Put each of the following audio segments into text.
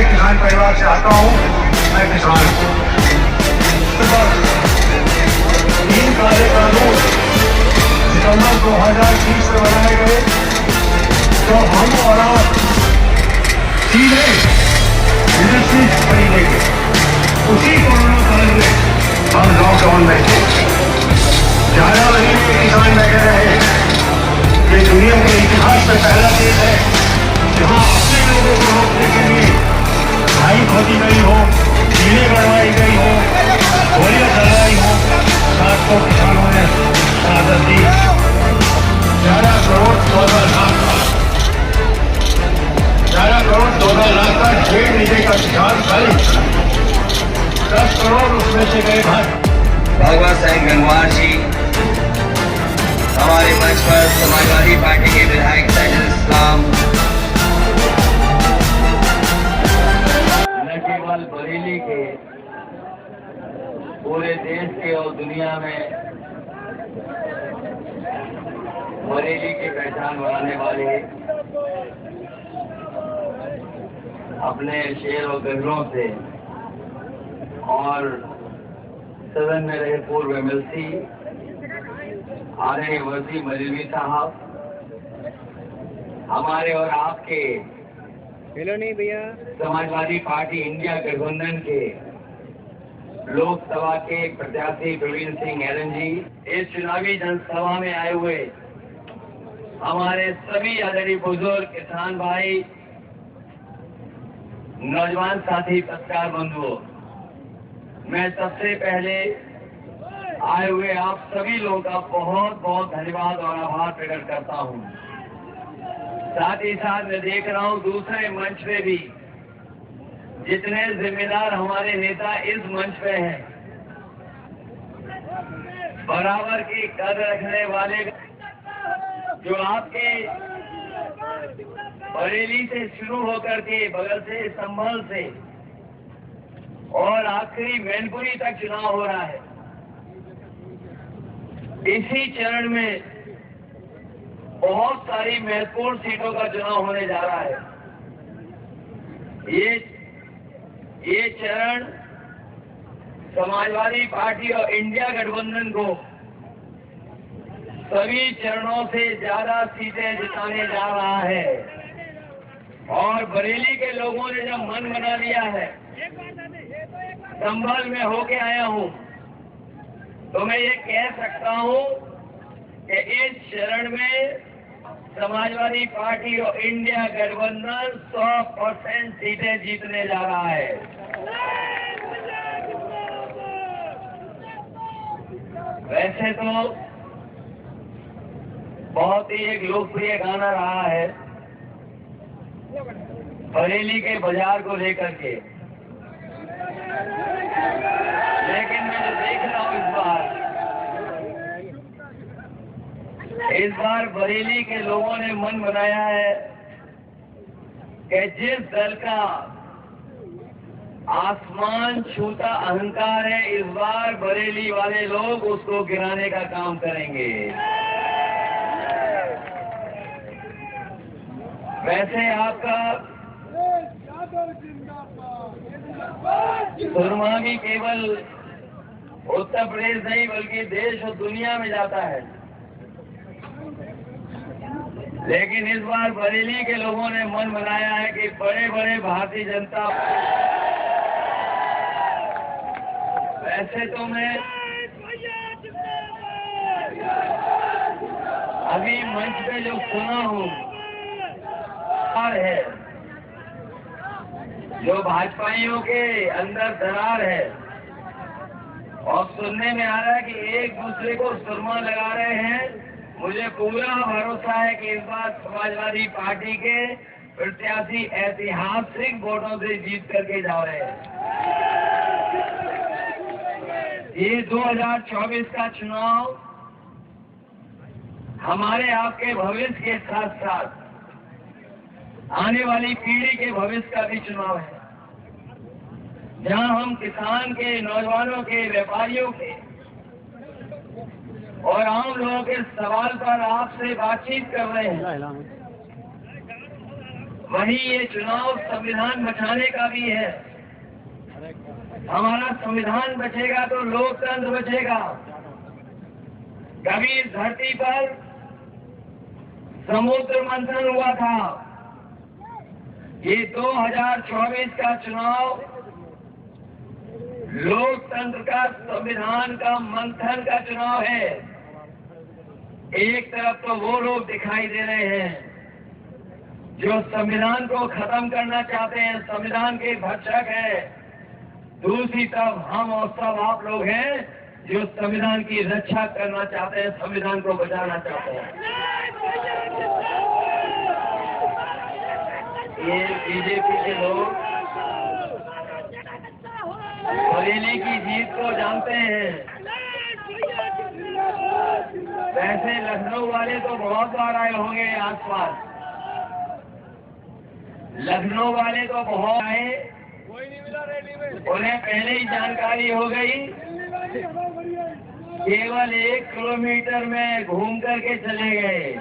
मैं किसान परिवार से आता हूँ, मैं किसान हूँ। 3 काले कानून सितंबर 2020 में बनाए गए, तो हम और आप सीधे विदेशी खरीदेंगे। उसी कोरोना काल में हम लॉकडाउन में थे। ज्यादा महीने किसान बैठे रहे। ये दुनिया के इतिहास में पहला देश है जहां अपने लोगों को रोकने के लिए खाई खोदी गई हो, कीड़े बढ़वाई गई हो, गोलियां चलाई हो, 700 किसानों ने शहादत दी। 11 करोड़ 14 लाख का 1.5 नीचे का किसान कल 10 करोड़ उसमें से गए घर। भगवत सिंह गंगवार जी हमारे मंच पर समाजवादी पार्टी के विधायक साजिद इस्लाम न केवल बरेली के, पूरे देश के और दुनिया में बरेली की पहचान बनाने वाले अपने शेर और गजलों से और सदन में रहे पूर्व एमएलसी आदरणीय वसीम मलिवी साहब, हमारे और आपके नहीं भैया समाजवादी पार्टी इंडिया गठबंधन के लोकसभा के प्रत्याशी प्रवीण सिंह एलन जी, इस चुनावी जनसभा में आए हुए हमारे सभी आदरणीय बुजुर्ग किसान भाई, नौजवान साथी, पत्रकार बंधुओं, मैं सबसे पहले आए हुए आप सभी लोगों का बहुत बहुत धन्यवाद और आभार प्रकट करता हूं। साथ ही साथ मैं देख रहा हूं दूसरे मंच पे भी जितने जिम्मेदार हमारे नेता इस मंच पे हैं, बराबर की कदर रखने वाले, जो आपके बरेली से शुरू होकर के बगल से, संभल से और आखिरी मैनपुरी तक चुनाव हो रहा है। इसी चरण में बहुत सारी महत्वपूर्ण सीटों का चुनाव होने जा रहा है। ये चरण समाजवादी पार्टी और इंडिया गठबंधन को सभी चरणों से ज्यादा सीटें जिताने जा रहा है। और बरेली के लोगों ने जब मन बना लिया है, संभल में होके आया हूं, तो मैं ये कह सकता हूं कि इस चरण में समाजवादी पार्टी और इंडिया गठबंधन 100% सीटें जीतने जा रहा है। वैसे तो बहुत ही एक लोकप्रिय गाना रहा है बरेली के बाजार को लेकर के, लेकिन मैं जो देख रहा हूं इस बार बरेली के लोगों ने मन बनाया है कि जिस दल का आसमान छूता अहंकार है, इस बार बरेली वाले लोग उसको गिराने का काम करेंगे। वैसे आपका सुरमा भी केवल उत्तर प्रदेश नहीं बल्कि देश और दुनिया में जाता है, लेकिन इस बार बरेली के लोगों ने मन बनाया है कि बड़े बड़े भारतीय जनता, वैसे तो मैं अभी मंच पे जो सुना हूं है, जो भाजपाइयों के अंदर दरार है, और सुनने में आ रहा है कि एक दूसरे को सुरमा लगा रहे हैं। मुझे पूरा भरोसा है कि इस बार समाजवादी पार्टी के प्रत्याशी ऐतिहासिक वोटों से जीत करके जा रहे हैं। ये 2024 का चुनाव हमारे आपके भविष्य के साथ साथ आने वाली पीढ़ी के भविष्य का भी चुनाव है, जहां हम किसान के, नौजवानों के, व्यापारियों के और आम लोगों के सवाल पर आपसे बातचीत कर रहे हैं। वहीं ये चुनाव संविधान बचाने का भी है। हमारा संविधान बचेगा तो लोकतंत्र बचेगा। कभी इस धरती पर समुद्र मंथन हुआ था। ये 2024 का चुनाव लोकतंत्र का, संविधान का मंथन का चुनाव है। एक तरफ तो वो लोग दिखाई दे रहे हैं जो संविधान को खत्म करना चाहते हैं, संविधान के भक्षक हैं। दूसरी तरफ हम और सब आप लोग हैं जो संविधान की रक्षा करना चाहते हैं, संविधान को बचाना चाहते हैं। ये बीजेपी के लोग बरेली की जीत को जानते हैं। वैसे लखनऊ वाले तो बहुत बार आए होंगे आसपास। लखनऊ वाले तो बहुत आए, उन्हें पहले ही जानकारी हो गई। केवल 1 किलोमीटर में घूम करके चले गए।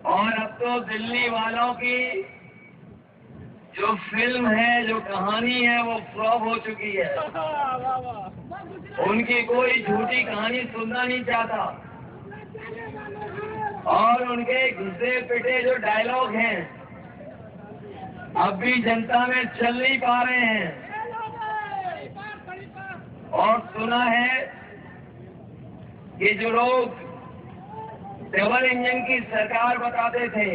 और अब तो दिल्ली वालों की जो फिल्म है, जो कहानी है, वो फ्लॉप हो चुकी है। उनकी कोई झूठी कहानी सुनना नहीं चाहता। और उनके घिसे पिटे जो डायलॉग हैं अब भी जनता में चल नहीं पा रहे हैं। और सुना है कि जो लोग डबल इंजन की सरकार बताते थे,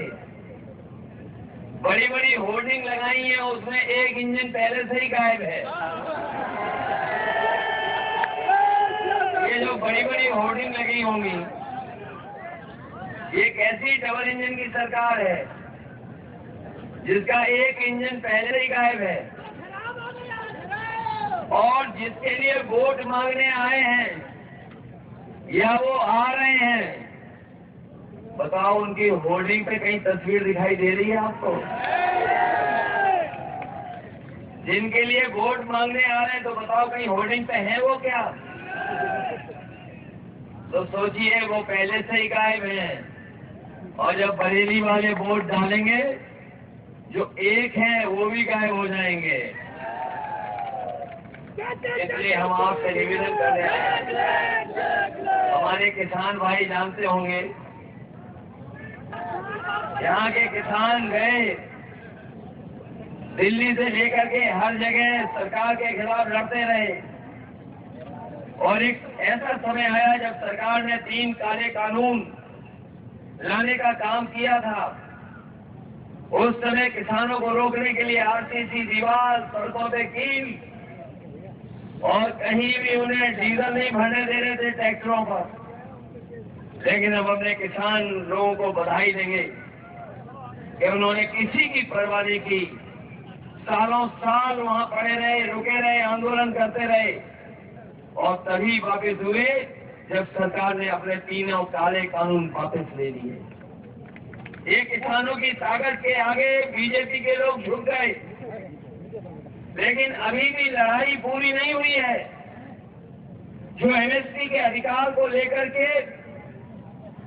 बड़ी बड़ी होर्डिंग लगाई है, उसमें एक इंजन पहले से ही गायब है। ये जो बड़ी बड़ी होर्डिंग लगी होंगी, ये कैसी डबल इंजन की सरकार है जिसका एक इंजन पहले ही गायब है, और जिसके लिए वोट मांगने आए हैं या वो आ रहे हैं, बताओ उनकी होर्डिंग पे कहीं तस्वीर दिखाई दे रही है आपको? जिनके लिए वोट मांगने आ रहे हैं तो बताओ कहीं होर्डिंग पे है वो क्या? तो सोचिए वो पहले से ही गायब हैं। और जब बरेली वाले वोट डालेंगे, जो एक हैं वो भी गायब हो जाएंगे। इसलिए हम आपसे निवेदन कर रहे हैं, हमारे किसान भाई जानते होंगे, यहाँ के किसान गए दिल्ली से लेकर के हर जगह सरकार के खिलाफ लड़ते रहे। और एक ऐसा समय आया जब सरकार ने 3 काले कानून लाने का काम किया था। उस समय किसानों को रोकने के लिए आरसीसी दीवार, सड़कों पे कील, और कहीं भी उन्हें डीजल नहीं भरने दे रहे थे ट्रैक्टरों पर। लेकिन अब अपने किसान लोगों को बधाई देंगे कि उन्होंने किसी की परवाह नहीं की। सालों साल वहां पड़े रहे, रुके रहे, आंदोलन करते रहे, और तभी वापस हुए जब सरकार ने अपने 3 काले कानून वापस ले लिए। ये किसानों की ताकत के आगे बीजेपी के लोग झुक गए। लेकिन अभी भी लड़ाई पूरी नहीं हुई है। जो एमएसपी के अधिकार को लेकर के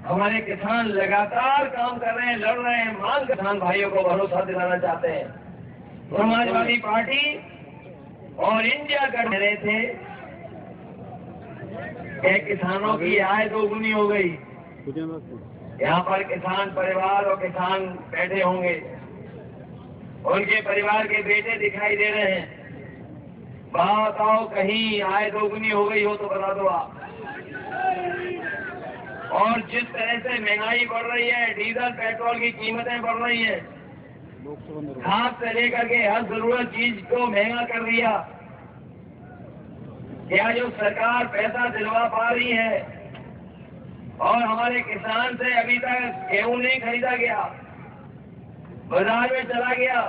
हमारे किसान लगातार काम कर रहे हैं, लड़ रहे हैं, मांग किसान भाइयों को भरोसा दिलाना चाहते हैं। समाजवादी पार्टी और इंडिया कर रहे थे कि किसानों की आय दोगुनी हो गई। यहाँ पर किसान परिवार और किसान बैठे होंगे, उनके परिवार के बेटे दिखाई दे रहे हैं। बताओ कहीं आय दोगुनी हो गई हो तो बता दो आप। और जिस तरह से महंगाई बढ़ रही है, डीजल पेट्रोल की कीमतें बढ़ रही है, खाद से लेकर के हर जरूरत चीज को महंगा कर दिया। क्या जो सरकार पैसा दिलवा पा रही है? और हमारे किसान से अभी तक गेहूं नहीं खरीदा गया, बाजार में चला गया।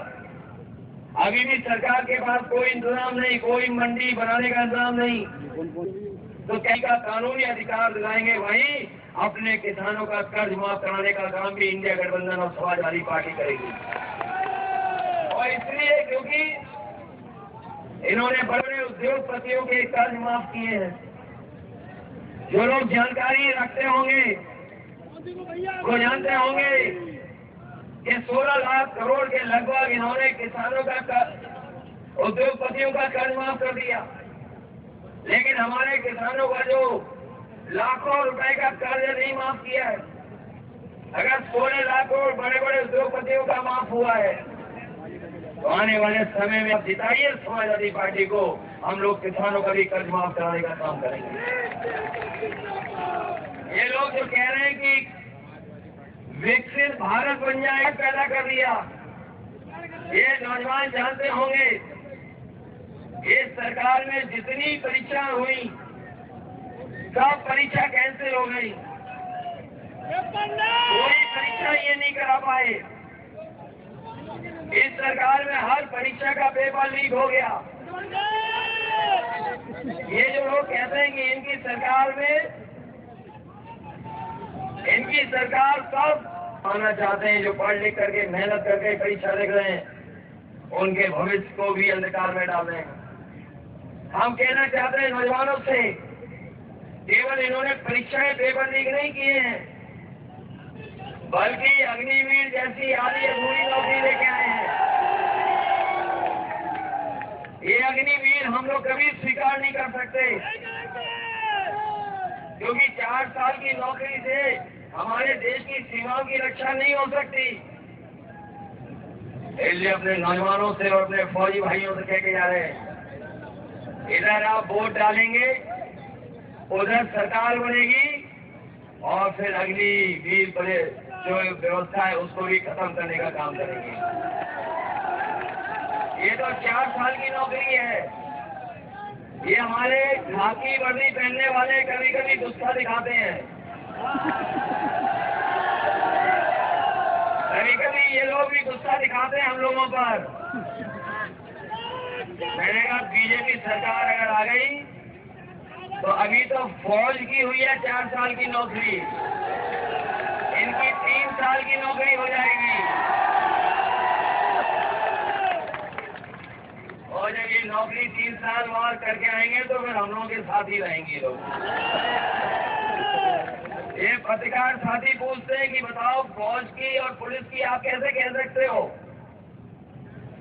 अभी भी सरकार के पास कोई इंतजाम नहीं, कोई मंडी बनाने का इंतजाम नहीं। तो क्या का कानूनी अधिकार दिलाएंगे, वहीं अपने किसानों का कर्ज माफ कराने का काम भी इंडिया गठबंधन और समाजवादी पार्टी करेगी। और इसलिए क्योंकि इन्होंने बड़े उद्योगपतियों के कर्ज माफ किए हैं। जो लोग जानकारी रखते होंगे वो जानते होंगे कि 16 लाख करोड़ के लगभग इन्होंने किसानों का उद्योगपतियों का कर्ज माफ कर दिया, लेकिन हमारे किसानों का जो लाखों रुपए का कर्ज नहीं माफ किया है। अगर 16 लाख करोड़ बड़े बड़े उद्योगपतियों का माफ हुआ है तो आने वाले समय में अब जिताइए समाजवादी पार्टी को, हम लोग किसानों का भी कर्ज माफ कराने का काम करेंगे। ये लोग जो कह रहे हैं कि विकसित भारत बन जाए, पैदा कर दिया, ये नौजवान जानते होंगे इस सरकार में जितनी परीक्षा हुई सब परीक्षा कैंसिल हो गई, कोई परीक्षा ये नहीं करा पाए। इस सरकार में हर परीक्षा का पेपर लीक हो गया। ये जो लोग कहते हैं कि इनकी सरकार सब आना चाहते हैं, जो पढ़ लिख करके मेहनत करके परीक्षा लिख रहे हैं, उनके भविष्य को भी अंधकार में डाल रहे हैं। हम कहना चाहते हैं नौजवानों से, केवल इन्होंने परीक्षा के पेपर लीक नहीं किए हैं, बल्कि अग्निवीर जैसी आधी अधूरी नौकरी लेके आए हैं। ये अग्निवीर हम लोग कभी स्वीकार नहीं कर सकते, क्योंकि 4 साल की नौकरी से हमारे देश की सीमाओं की रक्षा नहीं हो सकती। इसलिए अपने नौजवानों से और अपने फौजी भाइयों से कह के जा रहे हैं, इधर आप वोट डालेंगे, उधर सरकार बनेगी और फिर अग्निवीर बड़े जो व्यवस्था है उसको भी खत्म करने का काम करेंगे। ये तो 4 साल की नौकरी है। ये हमारे खाकी वर्दी पहनने वाले कभी कभी गुस्सा दिखाते हैं, कभी कभी ये लोग भी गुस्सा दिखाते हैं हम लोगों पर। मैंने कहा बीजेपी सरकार अगर आ गई तो अभी तो फौज की हुई है 4 साल की नौकरी, इनकी 3 साल की नौकरी हो जाएगी। और जब ये नौकरी 3 साल बाद करके आएंगे तो फिर हम लोगों के साथ ही रहेंगे लोग। ये पत्रकार साथी पूछते हैं कि बताओ फौज की और पुलिस की आप कैसे कह सकते हो?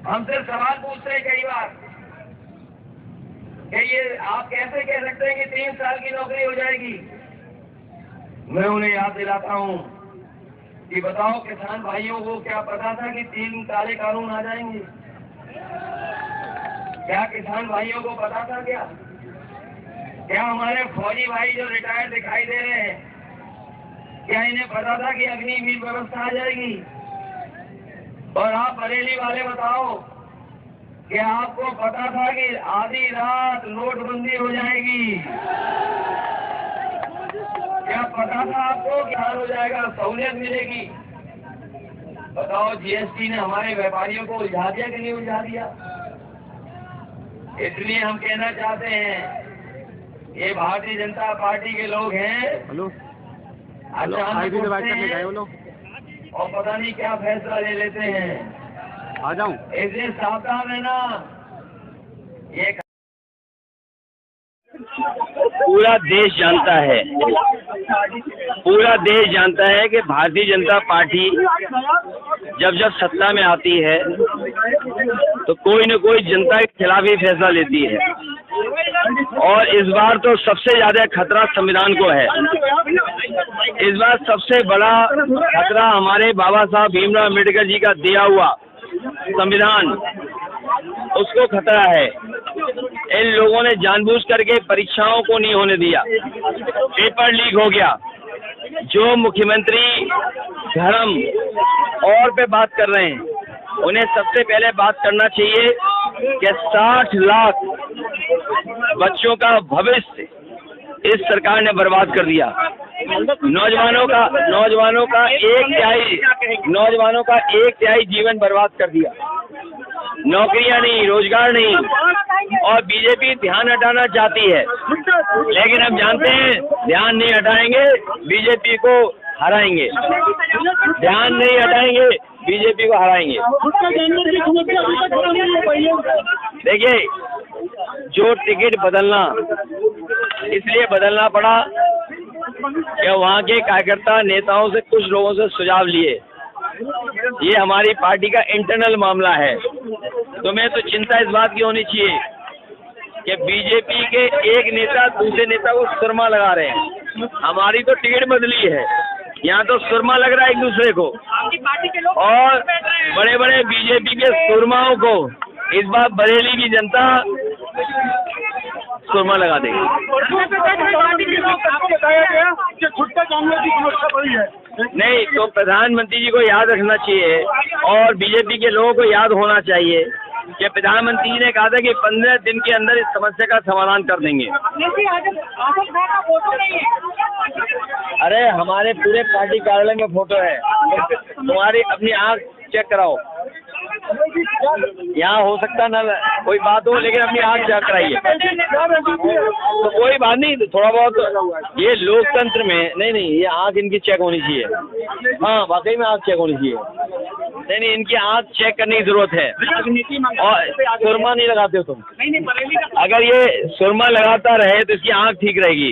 हमसे सवाल पूछते हैं कई बार कि ये आप कैसे कह सकते हैं कि 3 साल की नौकरी हो जाएगी? मैं उन्हें याद दिलाता हूं कि बताओ किसान भाइयों को क्या पता था कि 3 काले कानून आ जाएंगे? क्या किसान भाइयों को पता था? क्या हमारे फौजी भाई जो रिटायर्ड दिखाई दे रहे हैं, क्या इन्हें पता था कि अग्निवीर व्यवस्था आ जाएगी? और आप बरेली वाले बताओ, क्या आपको पता था कि आधी रात नोटबंदी हो जाएगी? क्या पता था आपको कि हाल हो जाएगा, सहूलियत मिलेगी? बताओ जीएसटी ने हमारे व्यापारियों को उलझा दिया कि नहीं उलझा दिया? इसलिए हम कहना चाहते हैं ये भारतीय जनता पार्टी के लोग हैं, अचानक और पता नहीं क्या फैसला ले लेते हैं। आ जाऊं, इसलिए सावधान रहना। ये पूरा देश जानता है, पूरा देश जानता है कि भारतीय जनता पार्टी जब जब सत्ता में आती है तो कोई न कोई जनता के खिलाफ ही फैसला लेती है। और इस बार तो सबसे ज्यादा खतरा संविधान को है। इस बार सबसे बड़ा खतरा हमारे बाबा साहब भीमराव अम्बेडकर जी का दिया हुआ संविधान, उसको खतरा है। इन लोगों ने जानबूझ करके परीक्षाओं को नहीं होने दिया, पेपर लीक हो गया। जो मुख्यमंत्री धर्म और पे बात कर रहे हैं, उन्हें सबसे पहले बात करना चाहिए कि 60 लाख बच्चों का भविष्य इस सरकार ने बर्बाद कर दिया। नौजवानों का एक तिहाई जीवन बर्बाद कर दिया। नौकरियां नहीं, रोजगार नहीं, और बीजेपी ध्यान हटाना चाहती है, लेकिन हम जानते हैं ध्यान नहीं हटाएंगे बीजेपी को हराएंगे। ध्यान नहीं हटाएंगे बीजेपी को हराएंगे। देखिए, जो टिकट बदलना इसलिए बदलना पड़ा कि वहाँ के कार्यकर्ता नेताओं से कुछ लोगों से सुझाव लिए। ये हमारी पार्टी का इंटरनल मामला है। तुम्हें तो चिंता इस बात की होनी चाहिए कि बीजेपी के एक नेता दूसरे नेता को सुरमा लगा रहे हैं। हमारी तो टिकट बदली है, यहाँ तो सुरमा लग रहा है एक दूसरे को, और बड़े बड़े बीजेपी के सुरमाओं को इस बार बरेली की जनता सुरमा लगा देगी। बताया गया कि छुट्टा कांग्रेस की समस्या बड़ी है। नहीं, तो प्रधानमंत्री जी को याद रखना चाहिए और बीजेपी के लोगों को याद होना चाहिए कि प्रधानमंत्री जी ने कहा था कि 15 दिन के अंदर इस समस्या का समाधान कर देंगे। अरे हमारे पूरे पार्टी कार्यालय में फोटो है, तुम्हारी अपनी आँख चेक कराओ। यहाँ हो सकता ना कोई बात हो, लेकिन अपनी आँख चेक कराइए। तो कोई बात नहीं, थोड़ा बहुत ये लोकतंत्र में नहीं, ये आँख इनकी चेक होनी चाहिए। हाँ, वाकई में आँख चेक होनी चाहिए। नहीं, इनकी आँख चेक करने की जरूरत है। और सुरमा नहीं लगाते हो तुम? अगर ये सुरमा लगाता रहे तो इसकी आँख ठीक रहेगी।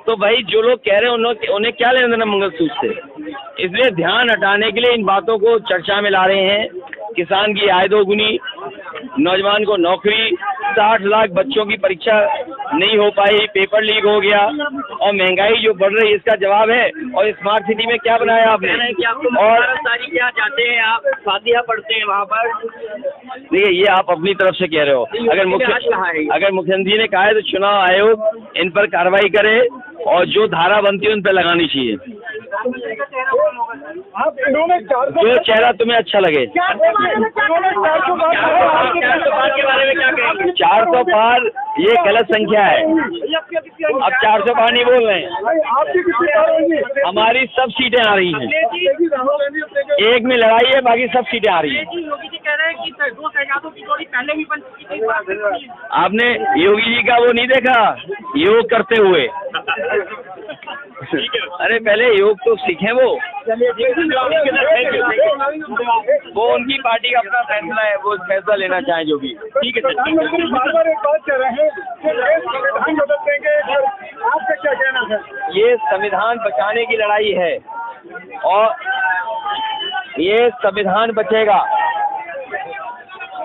तो भाई जो लोग कह रहे हैं उन्हें क्या लेना देना मंगलसूत्र से? इसलिए ध्यान हटाने के लिए इन बातों को चर्चा में ला रहे हैं। किसान की आय दोगुनी, नौजवान को नौकरी, 60 लाख बच्चों की परीक्षा नहीं हो पाई, पेपर लीक हो गया, और महंगाई जो बढ़ रही है इसका जवाब है। और स्मार्ट सिटी में क्या बनाया आपने? और सारी क्या चाहते हैं आप? शादियाँ पढ़ते हैं वहाँ पर। देखिए, ये आप अपनी तरफ से कह रहे हो। अगर मुख्यमंत्री ने कहा है तो चुनाव आयोग इन पर कार्रवाई करे और जो धारा बनती है उन पर लगानी चाहिए। जो चेहरा तुम्हें अच्छा लगे। 400 के बारे में क्या कहेंगे? 400 पार ये गलत संख्या है। अब 400 पार नहीं बोल रहे हैं। हमारी सब सीटें आ रही हैं, एक में लड़ाई है, बाकी सब सीटें आ रही हैं। योगी जी कह रहे हैं कि 2 शहजादों की जोड़ी पहले भी बन चुकी थी। आपने योगी जी का वो नहीं देखा योग करते हुए? अरे पहले योग तो सीखें वो उनकी पार्टी का अपना फैसला है, वो फैसला लेना चाहे जो भी। ठीक है सर। बार एक बात कह रहे हैं कि संविधान बदल देंगे, आपका क्या कहना है? ये संविधान बचाने की लड़ाई है और ये संविधान बचेगा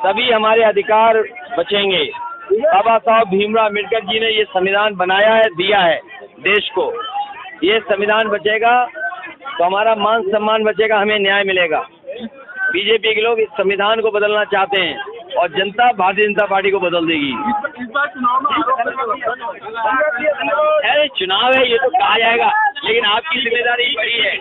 तभी हमारे अधिकार बचेंगे। बाबा साहब भीमराव अम्बेडकर जी ने ये संविधान बनाया है, दिया है देश को। ये संविधान बचेगा तो हमारा मान सम्मान बचेगा, हमें न्याय मिलेगा। बीजेपी के लोग इस संविधान को बदलना चाहते हैं और जनता भारतीय जनता पार्टी को बदल देगी। इस बार चुनाव में अरे चुनाव है ये तो कहा जाएगा, लेकिन आपकी जिम्मेदारी बड़ी है।